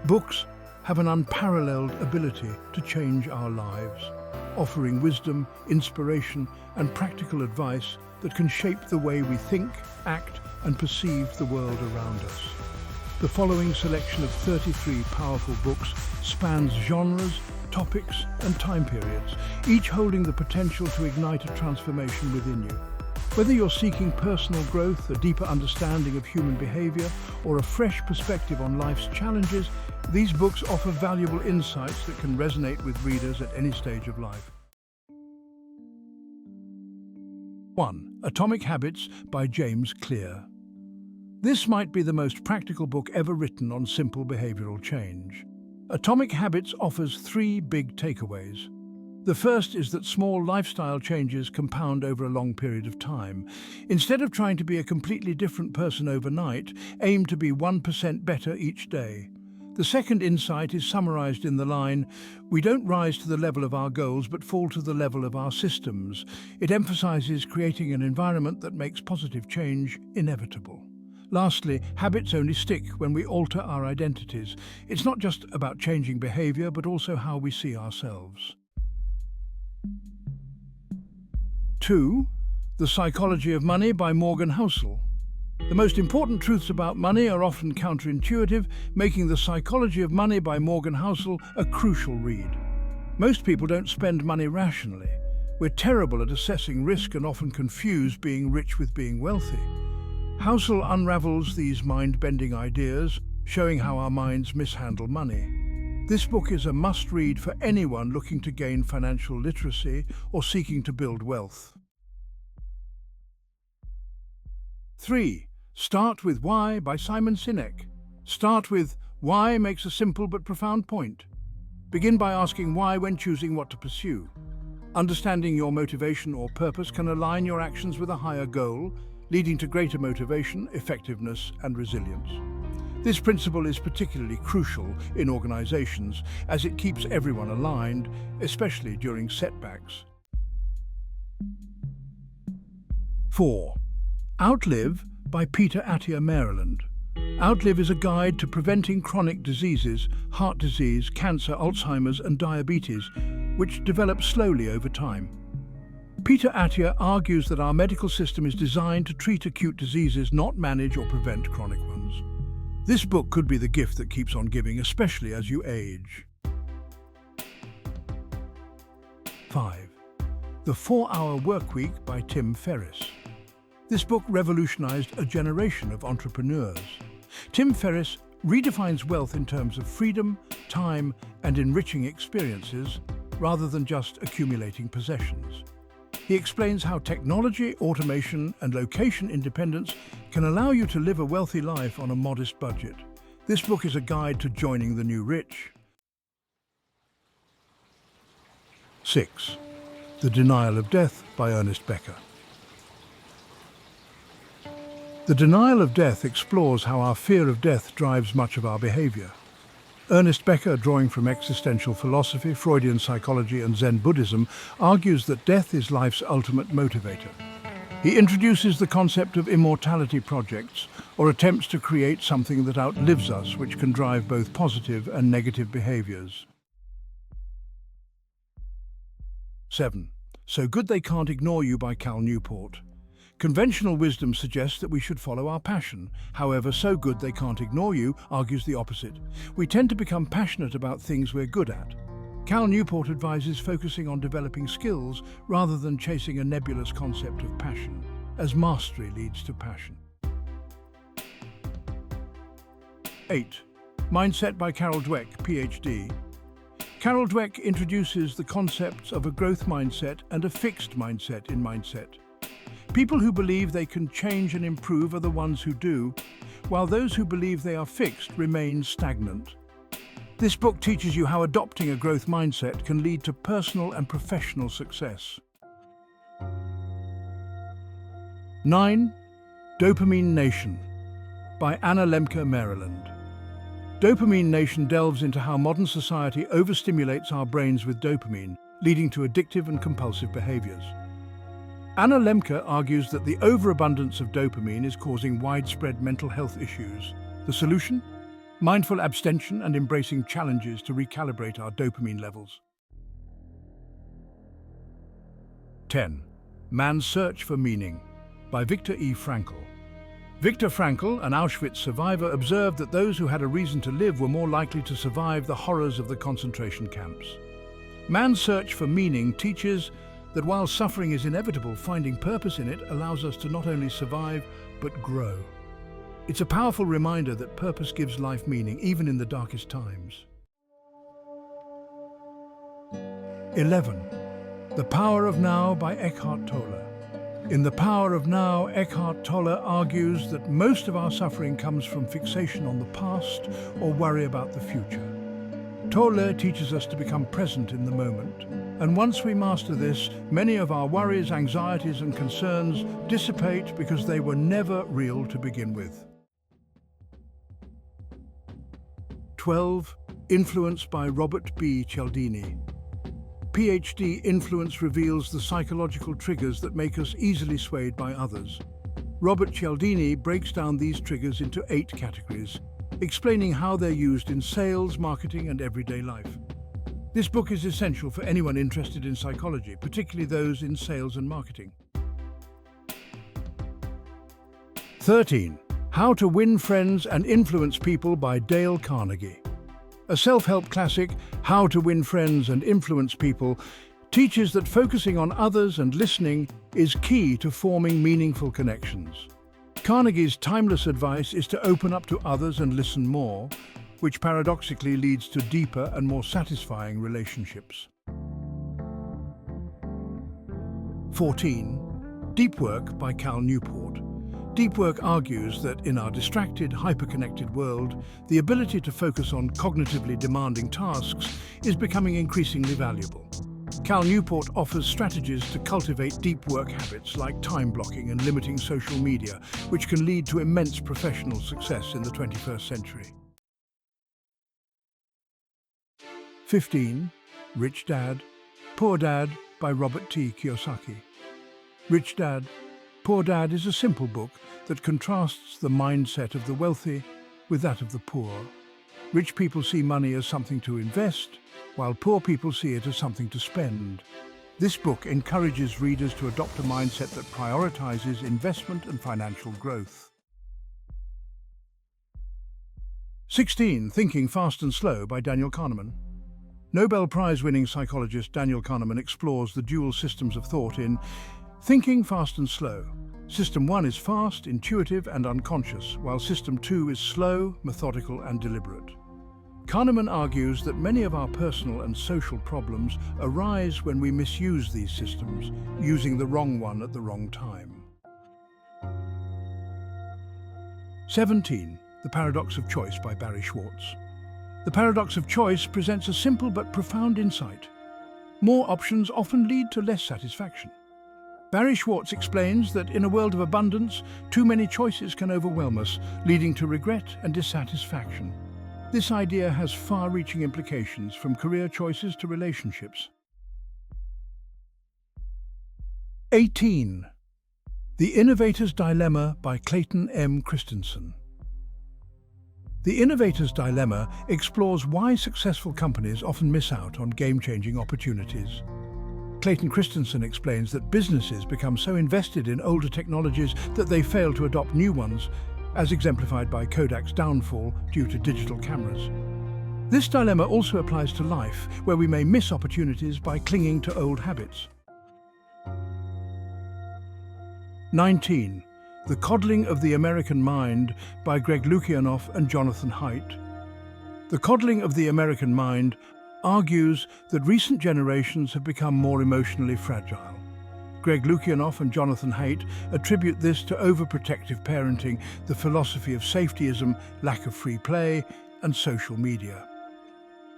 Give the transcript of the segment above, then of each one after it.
Books have an unparalleled ability to change our lives, offering wisdom, inspiration, and practical advice that can shape the way we think, act, and perceive the world around us. The following selection of 33 powerful books spans genres, topics, and time periods, each holding the potential to ignite a transformation within you. Whether you're seeking personal growth, a deeper understanding of human behavior, or a fresh perspective on life's challenges, these books offer valuable insights that can resonate with readers at any stage of life. 1. Atomic Habits by James Clear. This might be the most practical book ever written on simple behavioral change. Atomic Habits offers 3 big takeaways. The first is that small lifestyle changes compound over a long period of time. Instead of trying to be a completely different person overnight, aim to be 1% better each day. The second insight is summarized in the line, "We don't rise to the level of our goals but fall to the level of our systems." It emphasizes creating an environment that makes positive change inevitable. Lastly, habits only stick when we alter our identities. It's not just about changing behavior, but also how we see ourselves. 2. The Psychology of Money by Morgan Housel. The most important truths about money are often counterintuitive, making The Psychology of Money by Morgan Housel a crucial read. Most people don't spend money rationally. We're terrible at assessing risk and often confuse being rich with being wealthy. Housel unravels these mind-bending ideas, showing how our minds mishandle money. This book is a must-read for anyone looking to gain financial literacy or seeking to build wealth. 3. Start with Why by Simon Sinek. Start with Why makes a simple but profound point. Begin by asking why when choosing what to pursue. Understanding your motivation or purpose can align your actions with a higher goal, leading to greater motivation, effectiveness, and resilience. This principle is particularly crucial in organizations as it keeps everyone aligned, especially during setbacks. 4. Outlive by Peter Attia Maryland. Outlive is a guide to preventing chronic diseases, heart disease, cancer, Alzheimer's, and diabetes, which develop slowly over time. Peter Attia argues that our medical system is designed to treat acute diseases, not manage or prevent chronic ones. This book could be the gift that keeps on giving, especially as you age. 5. The 4-Hour Workweek by Tim Ferriss. This book revolutionized a generation of entrepreneurs. Tim Ferriss redefines wealth in terms of freedom, time, and enriching experiences, rather than just accumulating possessions. He explains how technology, automation, and location independence can allow you to live a wealthy life on a modest budget. This book is a guide to joining the new rich. 6. The Denial of Death by Ernest Becker. The Denial of Death explores how our fear of death drives much of our behavior. Ernest Becker, drawing from existential philosophy, Freudian psychology, and Zen Buddhism, argues that death is life's ultimate motivator. He introduces the concept of immortality projects, or attempts to create something that outlives us, which can drive both positive and negative behaviors. 7. So Good They Can't Ignore You by Cal Newport. Conventional wisdom suggests that we should follow our passion. However, So Good They Can't Ignore You argues the opposite. We tend to become passionate about things we're good at. Cal Newport advises focusing on developing skills rather than chasing a nebulous concept of passion, as mastery leads to passion. 8. Mindset by Carol Dweck, PhD. Carol Dweck introduces the concepts of a growth mindset and a fixed mindset in Mindset. People who believe they can change and improve are the ones who do, while those who believe they are fixed remain stagnant. This book teaches you how adopting a growth mindset can lead to personal and professional success. 9. Dopamine Nation by Anna Lemke, Maryland. Dopamine Nation delves into how modern society overstimulates our brains with dopamine, leading to addictive and compulsive behaviors. Anna Lemke argues that the overabundance of dopamine is causing widespread mental health issues. The solution? mindful abstention and embracing challenges to recalibrate our dopamine levels. 10. Man's Search for Meaning by Viktor E. Frankl. Viktor Frankl, an Auschwitz survivor, observed that those who had a reason to live were more likely to survive the horrors of the concentration camps. Man's search for meaning teaches that while suffering is inevitable, finding purpose in it allows us to not only survive, but grow. It's a powerful reminder that purpose gives life meaning, even in the darkest times. 11. The Power of Now by Eckhart Tolle. In The Power of Now, Eckhart Tolle argues that most of our suffering comes from fixation on the past or worry about the future. Tolle teaches us to become present in the moment, and once we master this, many of our worries, anxieties and concerns dissipate because they were never real to begin with. 12. Influence by Robert B. Cialdini. PhD Influence reveals the psychological triggers that make us easily swayed by others. Robert Cialdini breaks down these triggers into 8 categories, explaining how they're used in sales, marketing, and everyday life. This book is essential for anyone interested in psychology, particularly those in sales and marketing. 13. How to Win Friends and Influence People by Dale Carnegie. A self-help classic, How to Win Friends and Influence People, teaches that focusing on others and listening is key to forming meaningful connections. Carnegie's timeless advice is to open up to others and listen more, which paradoxically leads to deeper and more satisfying relationships. 14. Deep Work by Cal Newport. Deep Work argues that in our distracted, hyper-connected world, the ability to focus on cognitively demanding tasks is becoming increasingly valuable. Cal Newport offers strategies to cultivate deep work habits like time blocking and limiting social media, which can lead to immense professional success in the 21st century. 15. Rich Dad, Poor Dad by Robert T. Kiyosaki. Rich Dad, Poor Dad is a simple book that contrasts the mindset of the wealthy with that of the poor. Rich people see money as something to invest, while poor people see it as something to spend. This book encourages readers to adopt a mindset that prioritizes investment and financial growth. 16. Thinking Fast and Slow by Daniel Kahneman. Nobel Prize-winning psychologist Daniel Kahneman explores the dual systems of thought in Thinking Fast and Slow. System 1 is fast, intuitive and unconscious, while System 2 is slow, methodical and deliberate. Kahneman argues that many of our personal and social problems arise when we misuse these systems, using the wrong one at the wrong time. 17. The Paradox of Choice by Barry Schwartz. The Paradox of Choice presents a simple but profound insight. More options often lead to less satisfaction. Barry Schwartz explains that in a world of abundance, too many choices can overwhelm us, leading to regret and dissatisfaction. This idea has far-reaching implications, from career choices to relationships. 18. The Innovator's Dilemma by Clayton M. Christensen. The Innovator's Dilemma explores why successful companies often miss out on game-changing opportunities. Clayton Christensen explains that businesses become so invested in older technologies that they fail to adopt new ones, as exemplified by Kodak's downfall due to digital cameras. This dilemma also applies to life, where we may miss opportunities by clinging to old habits. 19. The Coddling of the American Mind by Greg Lukianoff and Jonathan Haidt. The Coddling of the American Mind argues that recent generations have become more emotionally fragile. Greg Lukianoff and Jonathan Haidt attribute this to overprotective parenting, the philosophy of safetyism, lack of free play, and social media.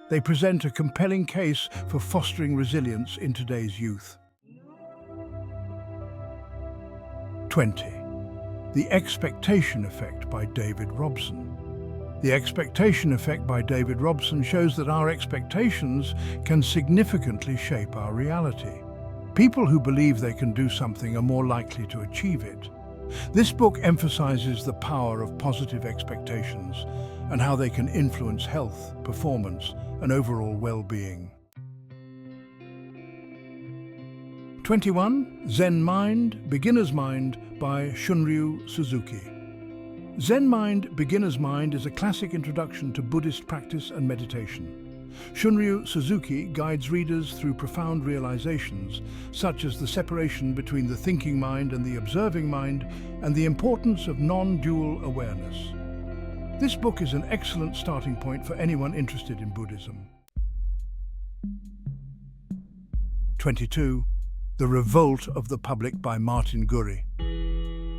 They present a compelling case for fostering resilience in today's youth. 20. The Expectation Effect by David Robson. The Expectation Effect by David Robson shows that our expectations can significantly shape our reality. People who believe they can do something are more likely to achieve it. This book emphasizes the power of positive expectations and how they can influence health, performance, and overall well-being. 21. Zen Mind, Beginner's Mind by Shunryu Suzuki. Zen Mind, Beginner's Mind is a classic introduction to Buddhist practice and meditation. Shunryu Suzuki guides readers through profound realizations, such as the separation between the thinking mind and the observing mind, and the importance of non-dual awareness. This book is an excellent starting point for anyone interested in Buddhism. 22. The Revolt of the Public by Martin Gurri.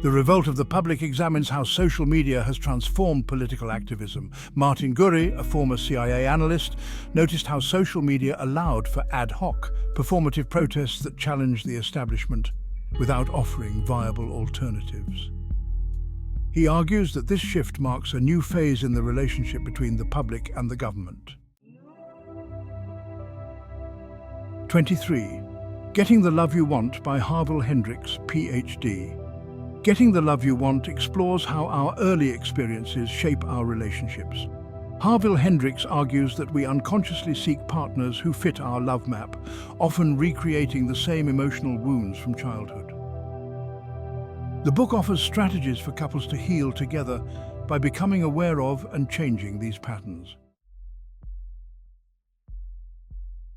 The Revolt of the Public examines how social media has transformed political activism. Martin Gurri, a former CIA analyst, noticed how social media allowed for ad hoc, performative protests that challenged the establishment without offering viable alternatives. He argues that this shift marks a new phase in the relationship between the public and the government. 23. Getting the Love You Want by Harville Hendrix, Ph.D. Getting the Love You Want explores how our early experiences shape our relationships. Harville Hendrix argues that we unconsciously seek partners who fit our love map, often recreating the same emotional wounds from childhood. The book offers strategies for couples to heal together by becoming aware of and changing these patterns.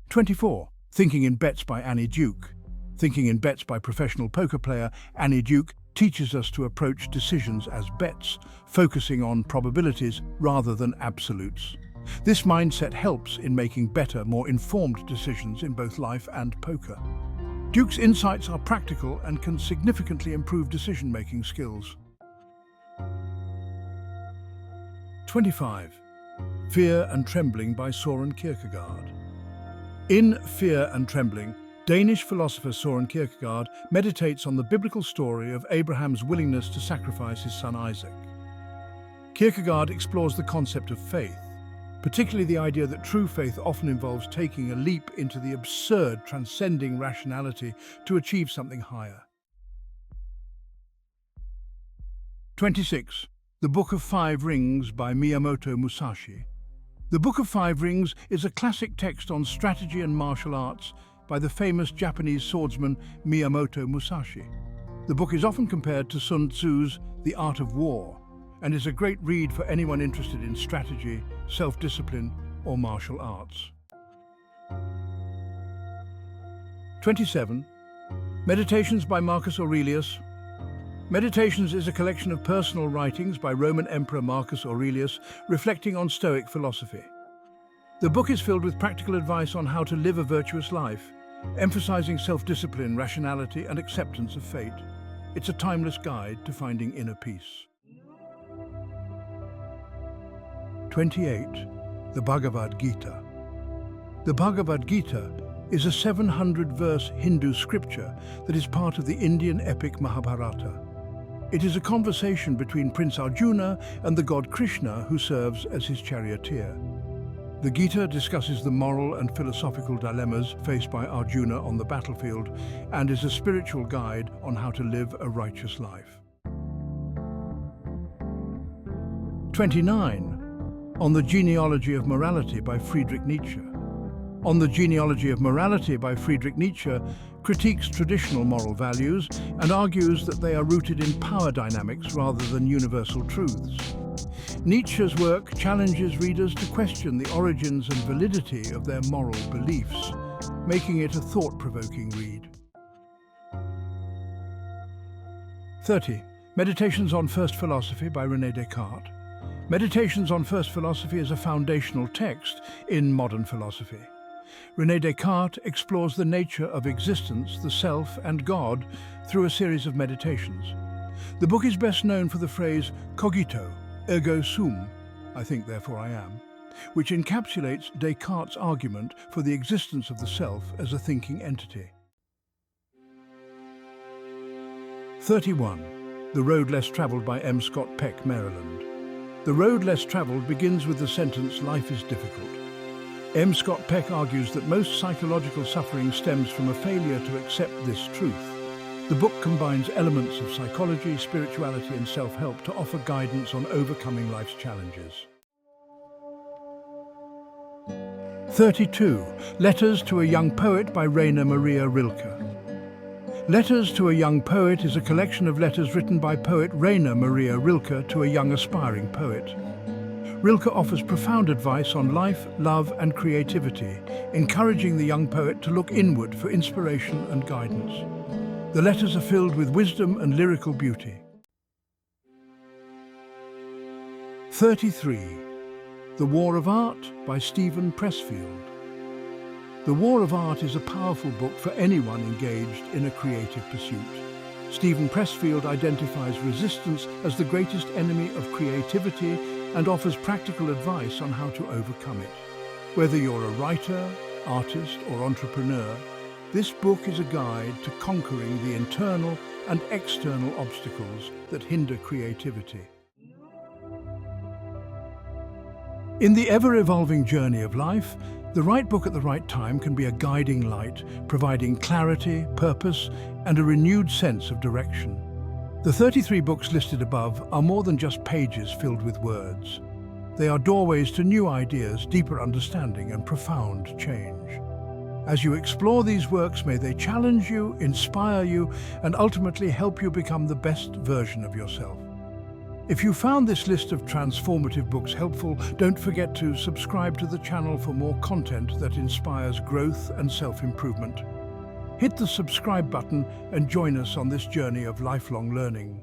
24. Thinking in Bets by Annie Duke. Thinking in Bets by professional poker player Annie Duke teaches us to approach decisions as bets, focusing on probabilities rather than absolutes. This mindset helps in making better, more informed decisions in both life and poker. Duke's insights are practical and can significantly improve decision-making skills. 25. Fear and Trembling by Søren Kierkegaard. In Fear and Trembling, Danish philosopher Søren Kierkegaard meditates on the biblical story of Abraham's willingness to sacrifice his son Isaac. Kierkegaard explores the concept of faith, particularly the idea that true faith often involves taking a leap into the absurd, transcending rationality to achieve something higher. 26. The Book of Five Rings by Miyamoto Musashi. The Book of Five Rings is a classic text on strategy and martial arts by the famous Japanese swordsman Miyamoto Musashi. The book is often compared to Sun Tzu's The Art of War and is a great read for anyone interested in strategy, self-discipline, or martial arts. 27. Meditations by Marcus Aurelius. Meditations is a collection of personal writings by Roman Emperor Marcus Aurelius reflecting on Stoic philosophy. The book is filled with practical advice on how to live a virtuous life, emphasizing self-discipline, rationality, and acceptance of fate. It's a timeless guide to finding inner peace. 28. The Bhagavad Gita. The Bhagavad Gita is a 700-verse Hindu scripture that is part of the Indian epic Mahabharata. It is a conversation between Prince Arjuna and the god Krishna, who serves as his charioteer. The Gita discusses the moral and philosophical dilemmas faced by Arjuna on the battlefield and is a spiritual guide on how to live a righteous life. 29. On the Genealogy of Morality by Friedrich Nietzsche. On the Genealogy of Morality by Friedrich Nietzsche critiques traditional moral values and argues that they are rooted in power dynamics rather than universal truths. Nietzsche's work challenges readers to question the origins and validity of their moral beliefs, making it a thought-provoking read. 30. Meditations on First Philosophy by René Descartes. Meditations on First Philosophy is a foundational text in modern philosophy. René Descartes explores the nature of existence, the self, and God through a series of meditations. The book is best known for the phrase cogito, ergo sum, I think therefore I am, which encapsulates Descartes' argument for the existence of the self as a thinking entity. 31. The Road Less Traveled by M. Scott Peck, Maryland. The Road Less Traveled begins with the sentence, "Life is difficult." M. Scott Peck argues that most psychological suffering stems from a failure to accept this truth. The book combines elements of psychology, spirituality, and self-help to offer guidance on overcoming life's challenges. 32. Letters to a Young Poet by Rainer Maria Rilke. Letters to a Young Poet is a collection of letters written by poet Rainer Maria Rilke to a young aspiring poet. Rilke offers profound advice on life, love, and creativity, encouraging the young poet to look inward for inspiration and guidance. The letters are filled with wisdom and lyrical beauty. 33. The War of Art by Stephen Pressfield. The War of Art is a powerful book for anyone engaged in a creative pursuit. Stephen Pressfield identifies resistance as the greatest enemy of creativity and offers practical advice on how to overcome it. Whether you're a writer, artist, or entrepreneur, this book is a guide to conquering the internal and external obstacles that hinder creativity. In the ever-evolving journey of life, the right book at the right time can be a guiding light, providing clarity, purpose, and a renewed sense of direction. The 33 books listed above are more than just pages filled with words. They are doorways to new ideas, deeper understanding, and profound change. As you explore these works, may they challenge you, inspire you, and ultimately help you become the best version of yourself. If you found this list of transformative books helpful, don't forget to subscribe to the channel for more content that inspires growth and self-improvement. Hit the subscribe button and join us on this journey of lifelong learning.